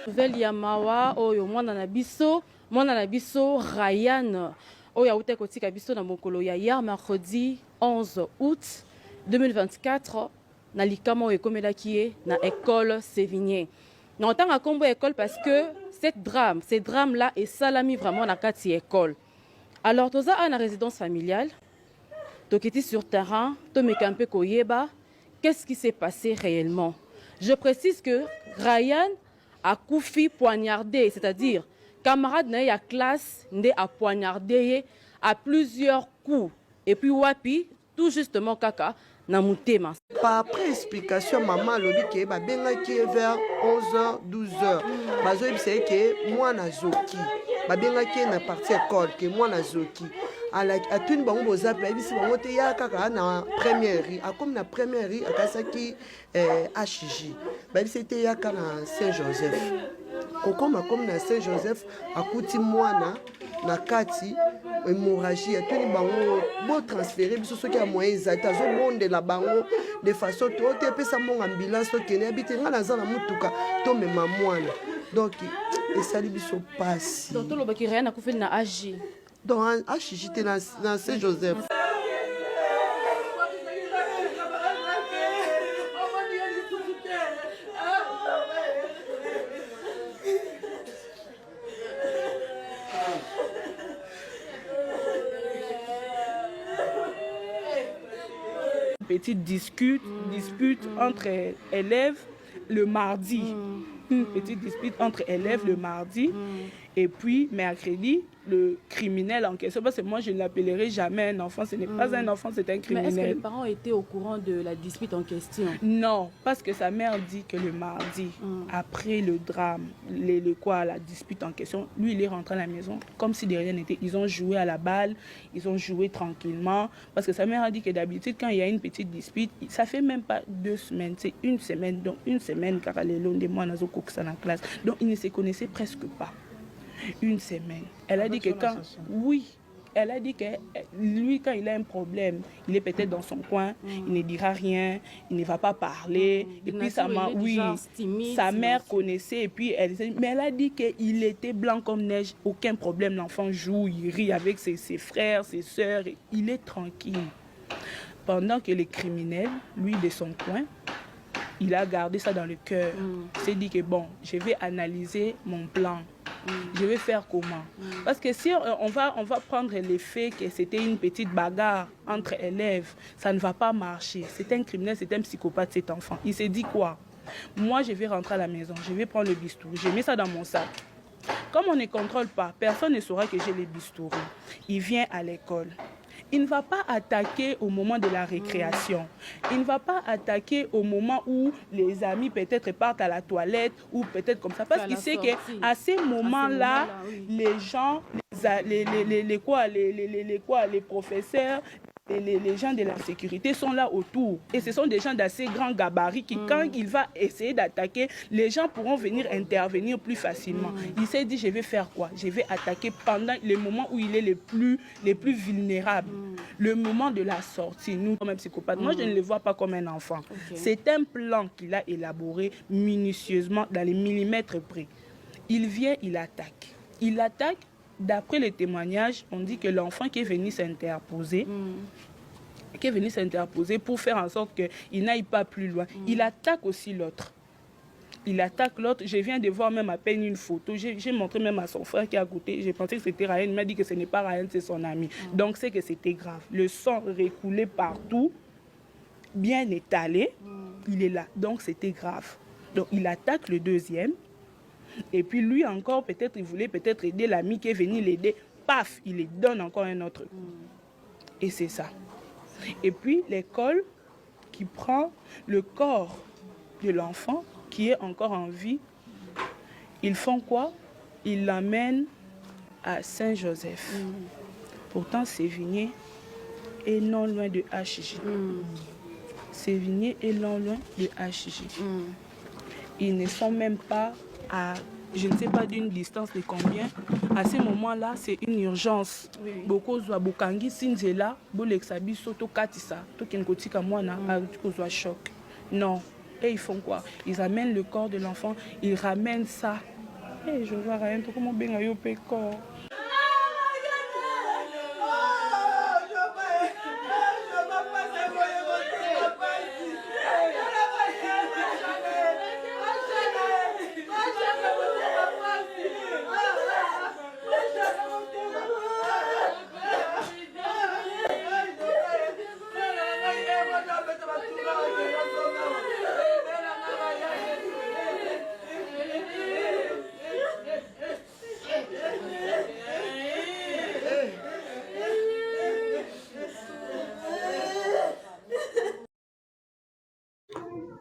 Nouvelle Yamawa, oyo mwana na biso Ryan, oyo aute kotika biso na mokolo ya hier mercredi 11 août 2024 na likama oyo ekomelaki ye na école Sévigné. Na otanga kombo école parce que ce drame là est salami vraiment na kati école. Alors toza a na résidence familiale, tokiti sur terrain, tomeka un peu koyeba, qu'est-ce qui s'est passé réellement? Je précise que Ryan a koufi poignardé, c'est-à-dire camarade na ya classe nde a poignardé à plusieurs coups. Et puis wapi, tout justement kaka na mutema. Par après explication, maman lobi ke ba benga ki vers 11h 12h. Bazo ibise ke moi na zoki. Ba benga ki na partie école ke moi na zoki. A tuni bango boza pe ibisi bango te ya kaka na première rue. A comme na première rue akasaki HJ. Ba ibisi te ya ka na Saint-Joseph. Kokoma comme na Saint-Joseph akuti mwana na kati hémorragie tuni bango bo transférer biso soki ya moyen ezata zo bonde la bango de façon to te pesa mon ambulance to kene habite nga na zana mutuka to mema mwana donc esali biso pasi donc to lobaki rien na kufeli na AJ donc HJ te na Saint-Joseph. Petite dispute entre élèves le mardi. Une petite dispute entre élèves le mardi. Et puis, mercredi, le criminel en question, parce que moi, je ne l'appellerai jamais un enfant. Ce n'est pas un enfant, c'est un criminel. Mais est-ce que les parents étaient au courant de la dispute en question? Non, parce que sa mère dit que le mardi, après le drame, la dispute en question, lui, il est rentré à la maison comme si de rien n'était. Ils ont joué à la balle, ils ont joué tranquillement. Parce que sa mère a dit que d'habitude, quand il y a une petite dispute, ça fait même pas 2 semaines, c'est une semaine. Donc, une semaine, car elle est longue de moi, dans la classe. Donc, ils ne se connaissaient presque pas. Une semaine. Elle a dit que quand... Oui. Elle a dit que lui, quand il a un problème, il est peut-être dans son coin, il ne dira rien, il ne va pas parler. Et puis sa mère connaissait, et puis mais elle a dit qu'il était blanc comme neige, aucun problème. L'enfant joue, il rit avec ses frères, ses sœurs, il est tranquille. Pendant que le criminel, lui, de son coin, il a gardé ça dans le cœur. Il s'est dit que bon, je vais analyser mon plan. Je vais faire comment? Parce que si on va prendre l'effet que c'était une petite bagarre entre élèves, ça ne va pas marcher. C'est un criminel, c'est un psychopathe cet enfant. Il s'est dit quoi? Moi, je vais rentrer à la maison, je vais prendre le bistouri, je mets ça dans mon sac. Comme on ne contrôle pas, personne ne saura que j'ai les bistouris. Il vient à l'école. Il ne va pas attaquer au moment de la récréation. Il ne va pas attaquer au moment où les amis peut-être partent à la toilette ou peut-être comme ça. Parce qu'il sait qu'à ces moments-là, les gens, les professeurs, les gens de la sécurité sont là autour. Et ce sont des gens d'assez grand gabarit qui, quand il va essayer d'attaquer, les gens pourront venir intervenir plus facilement. Il s'est dit, je vais faire quoi? Je vais attaquer pendant le moment où il est les plus vulnérables. Le moment de la sortie. Nous, comme un psychopathe, moi, je ne le vois pas comme un enfant. C'est un plan qu'il a élaboré minutieusement dans les millimètres près. Il vient, il attaque. Il attaque. D'après les témoignages, on dit que l'enfant qui est venu s'interposer, pour faire en sorte qu'il n'aille pas plus loin, il attaque aussi l'autre. Il attaque l'autre. Je viens de voir même à peine une photo. J'ai montré même à son frère qui est à côté. J'ai pensé que c'était Ryan. Il m'a dit que ce n'est pas Ryan, c'est son ami. Donc c'est que c'était grave. Le sang recoulait partout, bien étalé. Il est là. Donc c'était grave. Donc il attaque le deuxième. Et puis lui encore, peut-être, il voulait peut-être aider l'ami qui est venu l'aider. Paf, il lui donne encore un autre coup. Et c'est ça. Et puis l'école qui prend le corps de l'enfant qui est encore en vie, ils font quoi? Ils l'amènent à Saint-Joseph. Pourtant, Sévigné est non loin de HJ. Sévigné est non loin de HJ. Ils ne sont même pas à, je ne sais pas d'une distance de combien. À ce moment-là, c'est une urgence. Beaucoup de Bokangi, Sinzela, Bolexabi, Soto Katisa, Tokenkotika Mwana, choc. Non. Et ils font quoi? Ils amènent le corps de l'enfant, ils ramènent ça Et je vois rien, tout comme bien yo péco.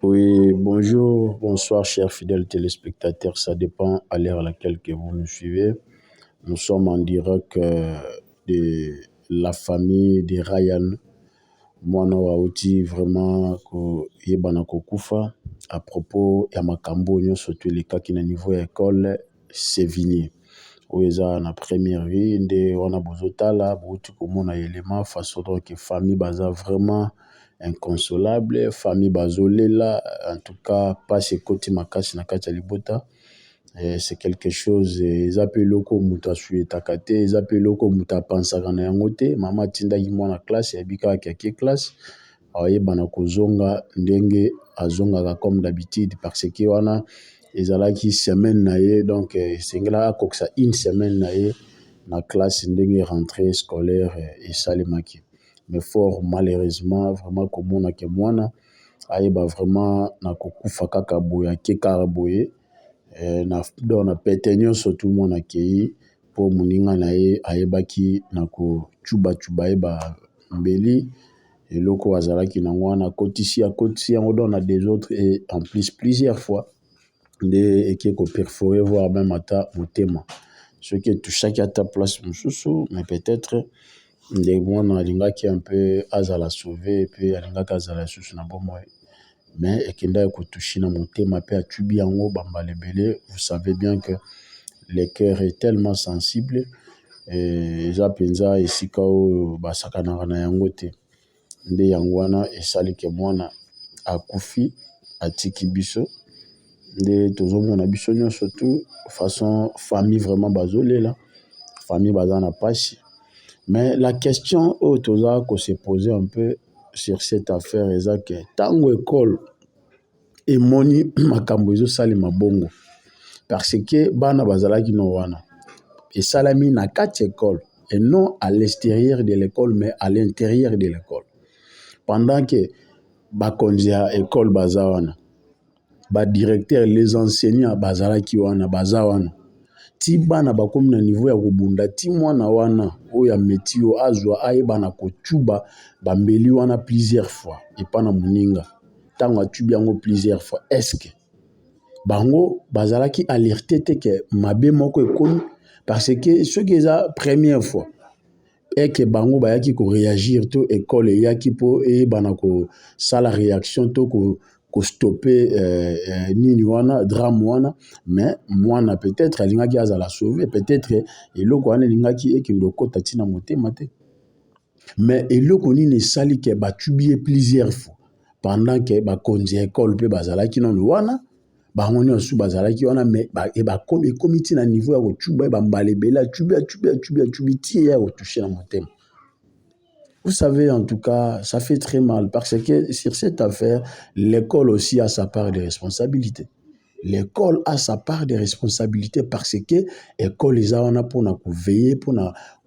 Oui, bonjour, bonsoir, chers fidèles téléspectateurs. Ça dépend à l'heure à laquelle que vous nous suivez. Nous sommes en direct de la famille de Ryan. Mwana wauti vraiment ko yebana kokufa à propos ya makambo nyonso to elekaki na niveau ya école Sévigné. Oyo eza na première vie nde wana bozotala bouti komona élément façon donc famille baza vraiment inconsolable, famille bazolela, en tout cas passe ekoti makasi na kati ya libota. C'est quelque chose eza pe eloko moto asuyetaka te, eza pe eloko moto apansaka na yango te. Mama atindaki mwana classe ayebi kaka ake classe ayebana kozonga ndenge azongaka comme d'habitude parce que wana ezalaki semaine na ye donc esengela akokisa une semaine na ye na classe ndenge rentrée scolaire esalemaki. Mais fort malheureusement vraiment komona ke mwana ayeba vraiment na kokufa kaka boye ake kaka boye na pete nyonso tout mwana akei mpo moninga na ye ayebaki na kocubacuba ye bambeli eloko azalaki nango wana akotisi yango donc na des autres et en plus plusieurs fois nde eke koperfore voire même ata motema soki etushaki ata place mosusu mais peut-être nde mwana alingaki un peu azala sauvé pe alingaki azala lisusu na bomoi mais ekendaki kotushi na motema pe atubi yango bambala ebele. Vous savez bien que le cœur est tellement sensible eza mpenza esika oyo basakanaka na yango te nde yango wana esali ke mwana akufi atiki biso nde tozomona biso nyonso tu façon famille vraiment bazolela famille baza na pasi. Mais la question oyo toza se poser un peu sur cette affaire eza ke ntango école emoni makambo ezosalema bongo parce que bana bazalaki no wana esalami na kati école et non à l'extérieur de l'école mais à l'intérieur de l'école pendant que bakonzi ya école baza wana badirecteur les enseignants bazalaki wana baza wana ti bana bakomi na niveau ya kobunda ti mwana wana oyo ya meti oyo azwa ayebana kocuba bambeli wana plusieurs fois epa na moninga ntango acubi yango plusieurs fois estce bango bazalaki alerte te ke mabe moko ekomi parce que soki eza première fois eke bango bayaki koréagir to école eyaki mpo eyebana kosala réaction to kostoppe nini wana drame wana mais mwana peut-être alingaki azala sauvé peut-être eloko wana elingaki ekende okota ntina motema te mais eloko nini esali ke bacubi ye plusieurs fois pendant que bakonzi ya école mpe bazalaki nano wana bango nyonso bazalaki wana mais ekomi ntina niveau ya kocuba ye bambala ebele acubi tie ya kotouche na motema. Vous savez, en tout cas, ça fait très mal parce que sur cette affaire, l'école aussi a sa part de responsabilité. L'école a sa part de responsabilité parce que l'école est là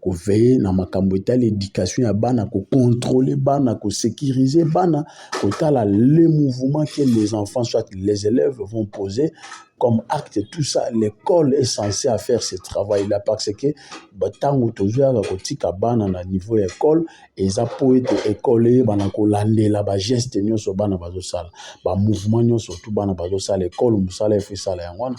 pour veiller na makambo etali l'éducation ya bana, ko contrôler bana, ko sécuriser bana, ko tala les mouvements que les enfants, soit les élèves vont poser comme acte, tout ça. L'école est censée faire ce travail-là parce que tango tozwa ka kotika bana na niveau école eza po ete école bana ko landela ba geste nyonso bana bazosala ba mouvement nyonso tout bana bazosala école musala efe sala yango wana.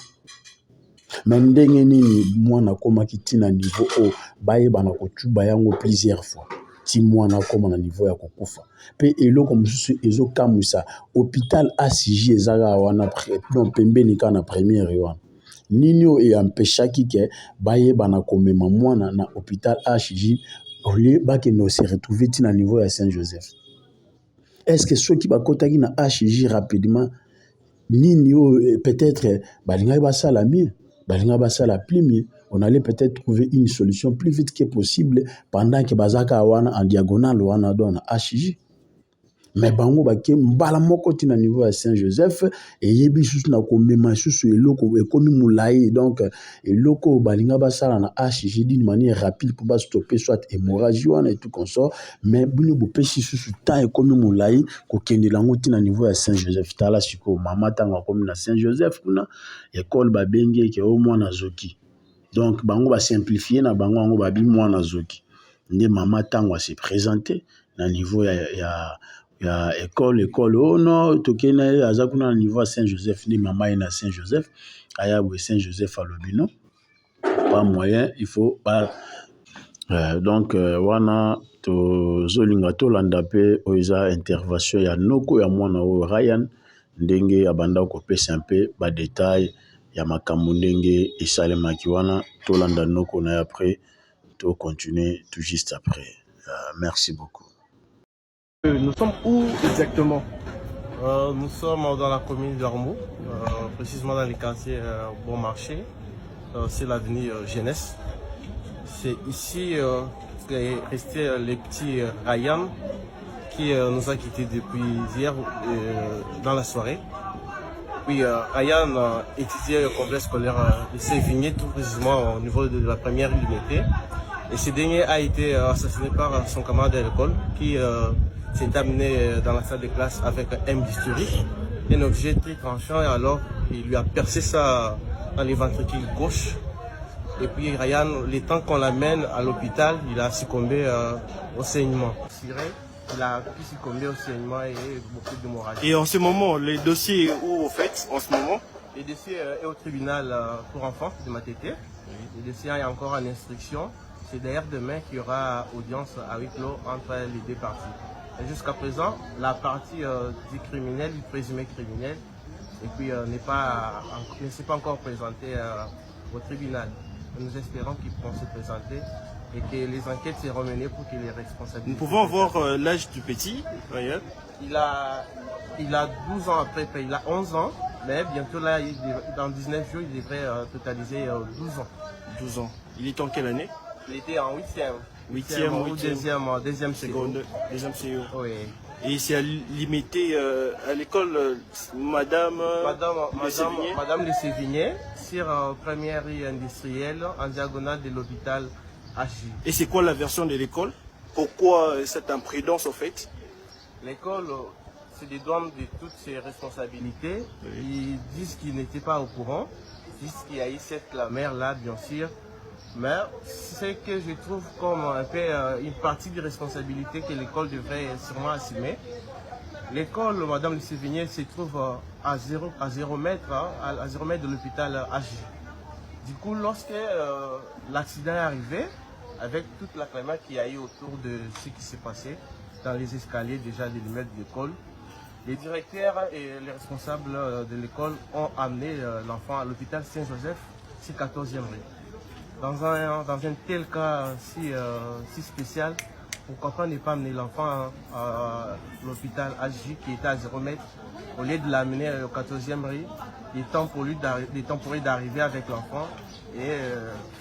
Mais ndenge nini mwana komaki tina niveau o bayebana kocuba yango plusieurs fois ti mwana koma na niveau ya kokufa pe eloko mosusu ezokamwisa hôpital ACJ ezaka wana pembeni ka na première wana nini o empêchaki ke bayebana komema mwana na hôpital ACJ au lieu bakende se retrouver ti na niveau ya Saint-Joseph. Est-ce que ceux qui bakotaki na ACJ rapidement nini o peut-être balingaki basala mieux balinga basala plus mieux. On allait peut-être trouver une solution plus vite que possible pendant que bazaka wana en diagonale wana dona HJ. Mais bango bake mbala moko tina niveau à Saint-Joseph et yebi susu na komema susu eloko ekomi moulayi donc eloko balinga basala na HJ d'une manière rapide pour stopper soit hémorragie wana et tout consort mais bino bopesi susu temps ekomi moulayi kokende lango tina niveau à Saint-Joseph tala siko mama tanga komi na Saint-Joseph kuna école babenge ke au moins na zoki donc bango ba simplifier na bango bango babi mwana zoki nde mama tanga se présenter na niveau ya école oh non tokena azakuna na niveau à Saint-Joseph ni mama est na Saint-Joseph ayabu Saint-Joseph à Lobino pas moyen il faut pas donc wana to zolinga to landa pe oiza intervention ya noko ya mwana o Ryan ndenge abanda ko pesa un peu ba détail ya makambo ndenge esalemaki wana to landa noko na après to continuer tout juste après merci beaucoup. Nous sommes où exactement? Nous sommes dans la commune d'Ormeau, précisément dans les quartiers Bon Marché. C'est l'avenue Jeunesse. C'est ici qu'est resté les petits Ryan qui nous a quittés depuis hier dans la soirée. Puis Ryan étudiait au complexe scolaire de Sévigné, tout précisément au niveau de la première unité. Et ce dernier a été assassiné par son camarade de l'école qui s'est amené dans la salle de classe avec un M bistouri, un objet très tranchant, et alors il lui a percé ça dans les ventricules gauche. Et puis Ryan, le temps qu'on l'amène à l'hôpital, il a succombé au saignement. Il a pu succomber au saignement et beaucoup d'hémorragie. Et en ce moment, le dossier est où au fait en ce moment? Le dossier est au tribunal pour enfants de Matete. Le dossier est encore en instruction. C'est d'ailleurs demain qu'il y aura audience à huis clos entre les deux parties. Jusqu'à présent, la partie du criminel, du présumé criminel, et puis ne s'est pas encore présenté au tribunal. Nous espérons qu'ils pourront se présenter et que les enquêtes seront menées pour que les responsabilités... Nous pouvons voir l'âge du petit, Ryan. Il a 12 ans après, il a 11 ans, mais bientôt là, dans 19 jours, il devrait totaliser 12 ans. 12 ans. Il est en quelle année? Il était en 8e ou deuxième seconde. Deuxième seconde. Oui. Et c'est limité à l'école Madame Le Sévigné, sur première rue industrielle, en diagonale de l'hôpital HJ. Et c'est quoi la version de l'école? Pourquoi cette imprudence au fait? L'école se dédouane de toutes ses responsabilités. Oui. Ils disent qu'ils n'étaient pas au courant. Ils disent qu'il y a eu cette mère là, bien sûr. Mais c'est que je trouve comme un peu une partie de responsabilité que l'école devrait sûrement assumer. L'école Madame Le Sévigné se trouve à 0 mètre de l'hôpital HJ. Du coup, lorsque l'accident est arrivé, avec toute la clameur qu'il y a eu autour de ce qui s'est passé dans les escaliers déjà de l'immeuble de l'école, les directeurs et les responsables de l'école ont amené l'enfant à l'hôpital Saint-Joseph, c'est 14e rue. Dans un tel cas si spécial, pourquoi ne pas amener l'enfant à l'hôpital HJ qui était à 0 mètre, au lieu de l'amener au 14e rue, il est temps pour lui d'arriver avec l'enfant et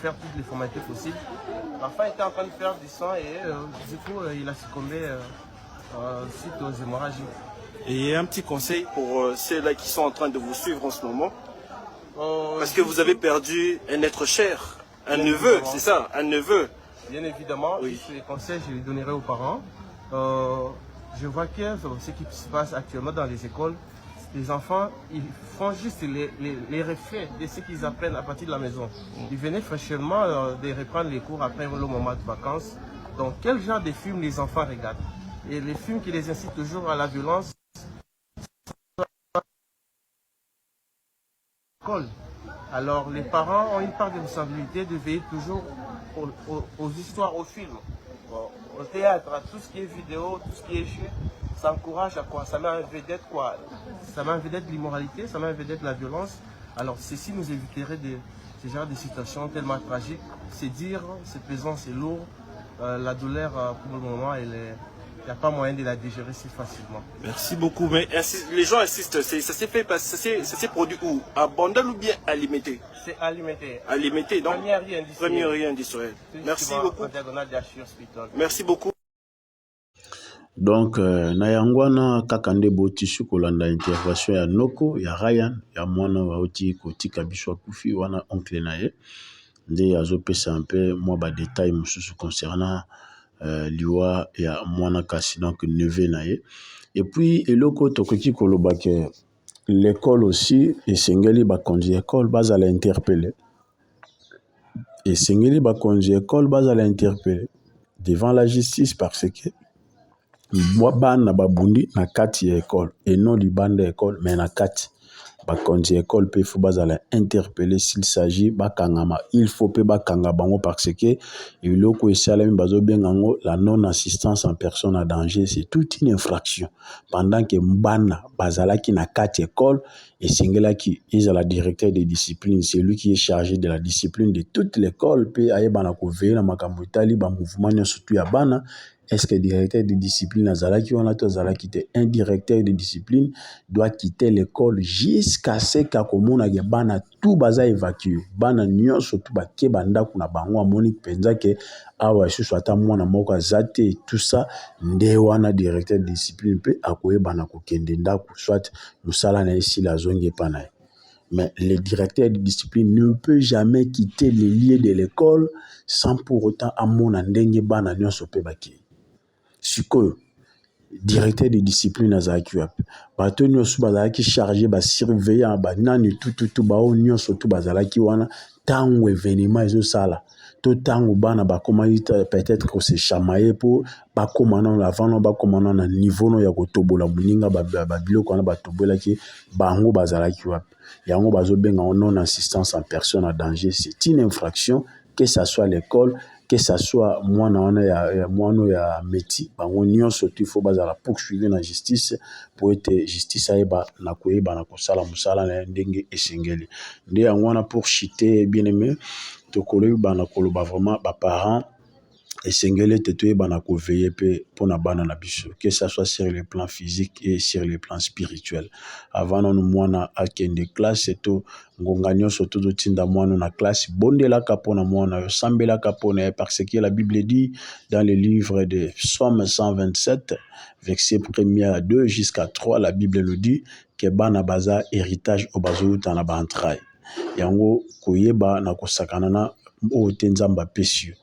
faire toutes les formalités possibles. L'enfant était en train de faire du sang et du coup il a succombé suite aux hémorragies. Et un petit conseil pour ceux-là qui sont en train de vous suivre en ce moment, parce que vous avez perdu un être cher. Un neveu, c'est ça, un neveu. Bien évidemment, oui. Les conseils, je les donnerai aux parents. Je vois que ce qui se passe actuellement dans les écoles, les enfants, ils font juste les reflets de ce qu'ils apprennent à partir de la maison. Ils venaient fraîchement de reprendre les cours après le moment de vacances. Donc, quel genre de films les enfants regardent? Et les films qui les incitent toujours à la violence. Alors les parents ont une part de responsabilité de veiller toujours aux histoires, aux films, au théâtre, à tout ce qui est vidéo, tout ce qui est chute. Ça encourage à quoi? Ça met en vedette quoi? Ça met en vedette l'immoralité, ça met en vedette la violence. Alors ceci nous éviterait ce genre de situations tellement tragiques. C'est dire, c'est pesant, c'est lourd. La douleur pour le moment elle il n'y a pas moyen de la digérer si facilement. Merci beaucoup. Mais les gens insistent, ça s'est fait, ça s'est produit où? Abondant ou bien alimité? C'est alimité. Alimité, donc Premier rien industriel. Merci beaucoup. Merci beaucoup. Donc na yangwana kaka nde boti sukolanda intervention ya Noko ya Ryan ya mwana wauti kotika biso akufi wana oncle na ye nde azopesa un peu moi ba détail mosusu concernant liwa ya mwana kasi donc neveu na ye. Et puis eloko tokoki koloba ke l'école aussi esengeli bakonzi école bazala interpeller. Esengeli bakonzi école bazala interpeller devant la justice parce que bana babundi na kati ya école et non libanda école mais na kati bakonzi école pe faut bazala interpeller s'il s'agit bakangama il faut pe bakanga bango parce que iloko esalami bazo bengango la non assistance en personne à danger, c'est toute une infraction pendant que mbana bazalaki na kati école et singelaki ezala directeur de discipline, c'est lui qui est chargé de la discipline de toute l'école pe ayebana ko veiller na makambo etali ba mouvement surtout ya bana. Est-ce que le directeur de discipline Azalaki ou Azalaki un directeur de discipline doit quitter l'école jusqu'à ce qu'akomona ge bana tout baza évacué bana nyonso tout ba ke banda kuna bango amoni penza ke awa susu ata mwana moko azate tout ça nde wana directeur de discipline pe akoye bana ko kende ndako soit musala na esi la zonge pana. Mais le directeur de discipline ne peut jamais quitter les lieux de l'école sans pour autant amona ndenge bana nyonso pe baki. Sikoyo directeur de discipline azalaki wapi bato nyonso bazalaki chargé basurveillant banani tututu bao nyonso tu bazalaki wana ntango événement ezosala to ntango bana bakomaki peut-être kose chamaye mpo bakoma nano avant bakoma nano na niveau no ya kotobola moninga babiloko wana batobolaki bango bazalaki wapi yango bazobenga non assistance en personne à danger. C'est une infraction que ça soit l'école que ça soit mwana ya métier bango nyonso il faut bazala poursuivre na justice pour être justice ayeba na koyeba na kosala musala na ndenge esengeli nde yango wana pour chiter bien aimé tokolobi bana koloba vraiment ba parents esengeli te toyeba na ko veiller pe pona bana na biso que ça soit sur le plan physique et sur le plan spirituel avant nous mwana akende classe to ngonga nyonso tozotinda mwana na classe bondelaka pona mwana yo sambelaka pona parce que la Bible dit dans le livre de Psaume 127 verset 1er à 2 jusqu'à 3 la Bible nous dit que bana baza héritage au bazouta na ba entrailles yango koyeba na kosakana na o tenzamba pesio.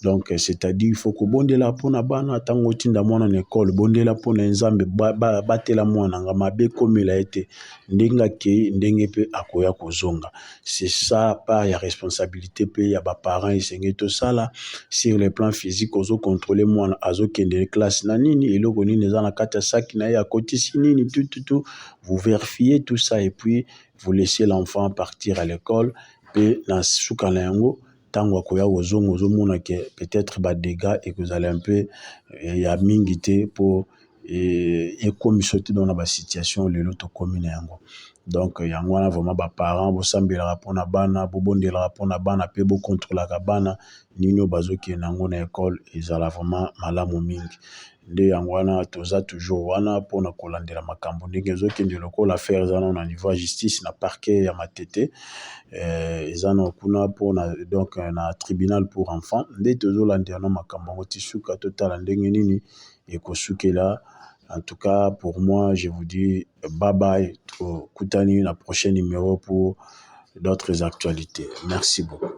Donc c'est-à-dire il faut que bondela pona bana tango tinda mwana na école bondela pona nzambe batela mwana nga mabe komela ete ndenga ke ndenge pe akoya kozonga. C'est ça par ya responsabilité pe ya ba parents esengeli to sala sur le plan physique ozo contrôler mwana azo kende classe na nini eloko nini eza na kati ya saki na ya kotisi nini tout vous vérifiez tout ça et puis vous laissez l'enfant partir à l'école pe na suka na yango tango akoya ozongo ozomona ke peut-être ba dégâts et que vous allez un peu ya mingi te pour ekomi soki dans ba situation lelo to commune yango. Donc yango wana vraiment ba parents bo sambela pona bana bo bondela pona bana pe bo contrôlaka bana nino bazoki nango na école ezala vraiment malamu mingi nde yango wana toza toujours wana pona kolandela makambo ndenge ezokende lokola affaire ezana na niveau ya justice na parquet ya Matete ezana kuna pona donc na tribunal pour enfants nde tozolandela na makambo ngo tisuka totala ndenge nini ekosukela. En tout cas, pour moi, je vous dis bye bye. Kutani la prochaine numéro pour d'autres actualités. Merci beaucoup.